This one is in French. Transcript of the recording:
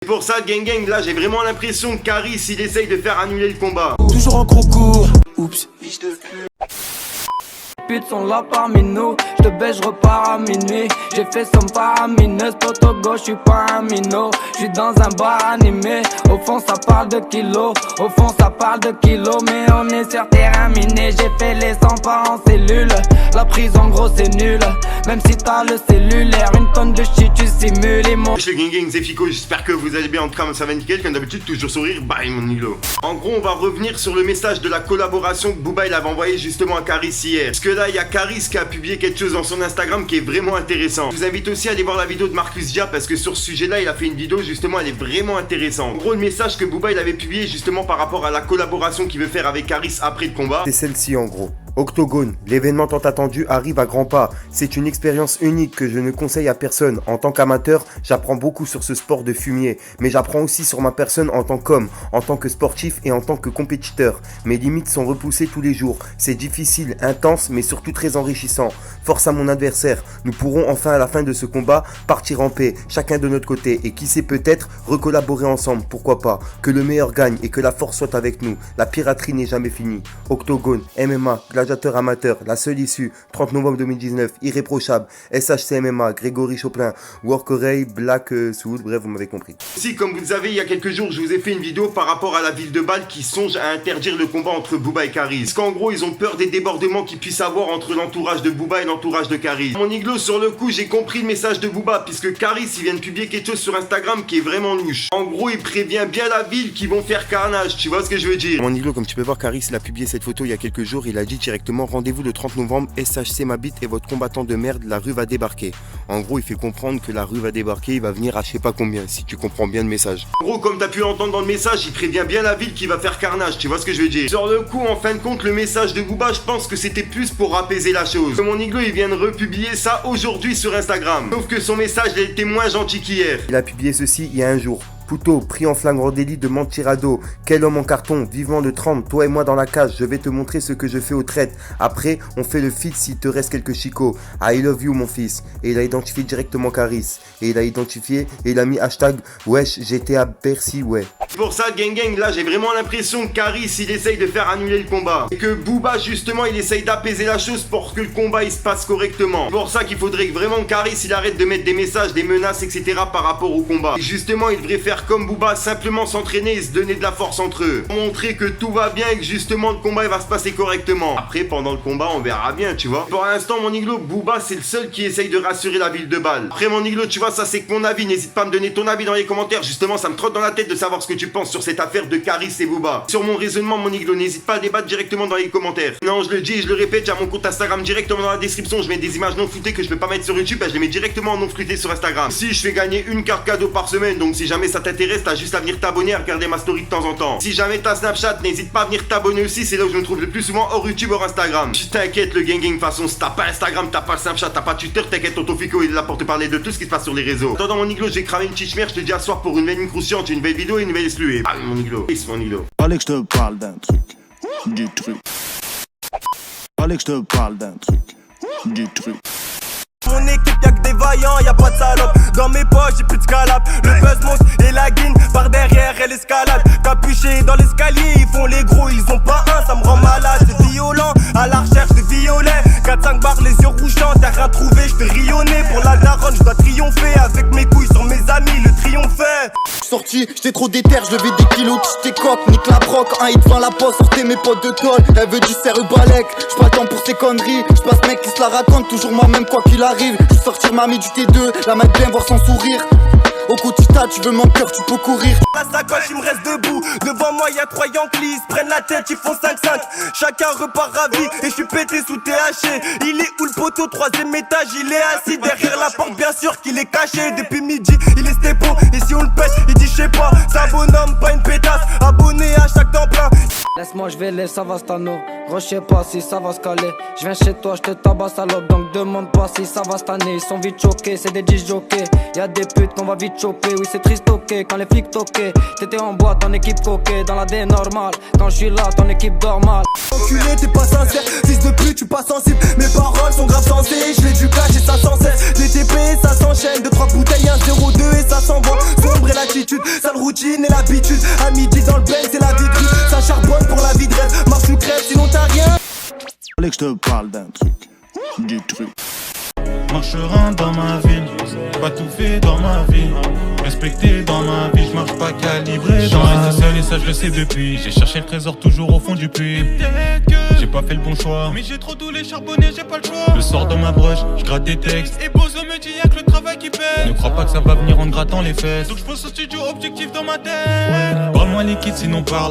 C'est pour ça, gang gang, là j'ai vraiment l'impression que Caris il essaye de faire annuler le combat. Toujours en concours. Oups, fiche de pute. Putes sont là parmi nous, je te baisse, je repars à minuit. J'ai fait somme faramineuse, poteau gauche, je suis pas un minot. Je suis dans un bar animé, au fond ça parle de kilos. Au fond ça parle de kilos, mais on est sur terrain miné. J'ai fait les 100 pas en cellule, la prise en gros c'est nul. Même si t'as le cellulaire, une tonne de shit tu simules et mon... Le gang gang, c'est Fico, j'espère que vous allez bien, en tout cas ça va nickel, comme d'habitude, toujours sourire, bye mon niglo. En gros on va revenir sur le message de la collaboration que Booba il avait envoyé justement à Caris hier. Parce que là il y a Caris qui a publié quelque chose dans son Instagram qui est vraiment intéressant. Je vous invite aussi à aller voir la vidéo de Marcus Dia parce que sur ce sujet là il a fait une vidéo justement, elle est vraiment intéressante. En gros le message que Booba il avait publié justement par rapport à la collaboration qu'il veut faire avec Caris après le combat, c'est celle-ci en gros. Octogone, l'événement tant attendu arrive à grands pas. C'est une expérience unique que je ne conseille à personne. En tant qu'amateur, j'apprends beaucoup sur ce sport de fumier, mais j'apprends aussi sur ma personne en tant qu'homme, en tant que sportif et en tant que compétiteur. Mes limites sont repoussées tous les jours. C'est difficile, intense, mais surtout très enrichissant. Force à mon adversaire. Nous pourrons enfin à la fin de ce combat partir en paix, chacun de notre côté, et qui sait peut-être recollaborer ensemble. Pourquoi pas? Que le meilleur gagne et que la force soit avec nous. La piraterie n'est jamais finie. Octogone, MMA, gladiateur amateur, la seule issue, 30 novembre 2019, irréprochable, SHC MMA, Grégory Choplin, Workeray, Black Soul, bref, vous m'avez compris. Si, comme vous le savez, il y a quelques jours, je vous ai fait une vidéo par rapport à la ville de Bâle qui songe à interdire le combat entre Booba et Caris. Parce qu'en gros, ils ont peur des débordements qu'il puisse avoir entre l'entourage de Booba et l'entourage de Caris. Mon iglo, sur le coup, j'ai compris le message de Booba, puisque Caris, il vient de publier quelque chose sur Instagram qui est vraiment louche. En gros, il prévient bien la ville qu'ils vont faire carnage, tu vois ce que je veux dire? Mon iglo, comme tu peux voir, Caris, il a publié cette photo il y a quelques jours, il a dit directement, rendez-vous le 30 novembre, SHC m'habite et votre combattant de merde, la rue va débarquer. En gros, il fait comprendre que la rue va débarquer, il va venir à je sais pas combien, si tu comprends bien le message. En gros, comme t'as pu l'entendre dans le message, il prévient bien la ville qui va faire carnage, tu vois ce que je veux dire? Sur le coup, en fin de compte, le message de Booba, je pense que c'était plus pour apaiser la chose. Mon iglo, il vient de republier ça aujourd'hui sur Instagram. Sauf que son message, il était moins gentil qu'hier. Il a publié ceci il y a un jour. Poutot, pris en flagrant délit de mentirado. Quel homme en carton, vivement de 30, toi et moi dans la cage, je vais te montrer ce que je fais aux traites. Après, on fait le feat s'il te reste quelques chicots. I love you mon fils. Et il a identifié directement Caris. Et il a identifié et il a mis hashtag wesh, j'étais à Bercy, ouais. Pour ça, gang gang, là j'ai vraiment l'impression que Caris il essaye de faire annuler le combat. Et que Booba justement il essaye d'apaiser la chose pour que le combat il se passe correctement. C'est pour ça qu'il faudrait que vraiment Caris il arrête de mettre des messages, des menaces, etc. par rapport au combat. Et justement, il devrait faire comme Booba, simplement s'entraîner et se donner de la force entre eux. Montrer que tout va bien et que justement le combat il va se passer correctement. Après, pendant le combat, on verra bien, tu vois. Pour l'instant, mon iglo, Booba c'est le seul qui essaye de rassurer la ville de Bâle. Après, mon iglo, tu vois, ça c'est que mon avis. N'hésite pas à me donner ton avis dans les commentaires. Justement, ça me trotte dans la tête de savoir ce que tu penses sur cette affaire de Caris et Booba. Sur mon raisonnement, mon iglo, n'hésite pas à débattre directement dans les commentaires. Non, je le dis et je le répète, j'ai mon compte Instagram directement dans la description. Je mets des images non floutées que je peux pas mettre sur YouTube. Je les mets directement en non flouté sur Instagram. Si je fais gagner une carte cadeau par semaine, donc si jamais ça t'intéresse, t'as juste à venir t'abonner, à regarder ma story de temps en temps. Si jamais t'as Snapchat, n'hésite pas à venir t'abonner aussi, c'est là où je me trouve le plus souvent hors YouTube, hors Instagram. Tu t'inquiètes le gang gang, de toute façon, si t'as pas Instagram, t'as pas Snapchat, t'as pas Twitter, t'inquiète, tonton Fico il est là pour te parler de tout ce qui se passe sur les réseaux. Attends, mon iglo, j'ai cramé une petite chimère, je te dis à soir pour une belle incroustillante, une belle vidéo et une belle exclue. Ah mon iglo, mon iglo. Fallait que je te parle d'un truc, du truc. Fallait que je te parle d'un truc, du truc. Mon équipe y'a que des vaillants, y'a pas de salope. Dans mes poches j'ai plus de scalap. Le buzz monte et la guine par derrière elle escalade. Capuché dans l'escalier, ils font les gros, ils ont pas un, ça me rend malade. C'est violent, à la recherche de violet. 4-5 barres, les yeux rougeants, t'as rien trouvé, j'fais rayonner. Pour la daronne, j'dois triompher. Avec mes couilles sur mes amis, le triompher. Sorti, j'étais trop déter, je levais des kilos, j'étais coq, nique la broc, un hit devant la poste, sortez mes potes de tôle, elle veut du serre balèque, j'suis pas le temps pour ces conneries, j'passe mec qui se la raconte, toujours moi-même quoi qu'il arrive, je sortir mamie du T2, la mettre bien voir son sourire. Au coup tu t'as, tu veux mon cœur, tu peux courir. La sacoche, il me reste debout. Devant moi, y'a 3 Yankees. Ils prennent la tête, ils font 5-5. Chacun repart ravi. Et je suis pété sous THC. Il est où le poteau? 3ème étage, il est assis derrière la porte, bien sûr qu'il est caché. Depuis midi, il est stépo. Et si on le pète, il dit je sais pas. C'est un bonhomme, pas une pétasse. Abonné à chaque temps plein. Laisse-moi, je vais les Savastano. Gros, je sais pas si ça va se caler. Je viens chez toi, je te tabasse à l'aube. Donc demande pas si ça va cette année. Ils sont vite choqués, c'est des disjockeys. Y'a des putes qu'on va vite choper. Oui, c'est triste, ok. Quand les flics toquaient, t'étais en boîte, en équipe coquée. Dans la D normale. Quand je suis là, ton équipe dort mal. Enculé, t'es pas sincère, fils de pute, tu pas sensible. Mes paroles sont grave sensées, je fais du cash et ça sans cesse. Les TP, ça s'enchaîne, 2-3 bouteilles, 1-0-2 et ça s'envoie. Sombre et l'attitude, sale routine et l'habitude. À midi dans le bang, c'est la vie de rue. Ça charbonne pour la vie de rêve, marche ou crève, sinon t'as rien. Fallait que je te parle d'un truc, du truc. Marcherin dans ma ville, pas tout fait dans ma vie. Respecté dans ma vie, je marche pas calibré. J'en reste seul et ça je le sais depuis. J'ai cherché le trésor toujours au fond du puits. J'ai pas fait le bon choix, mais j'ai trop doulé charbonné, j'ai pas le choix. Le sort dans ma broche, je gratte des textes. Et Bozo me dit y'a que le travail qui paie. Ne crois pas que ça va venir en grattant les fesses. Donc je pose au studio objectif dans ma tête. Parle-moi liquide sinon parle.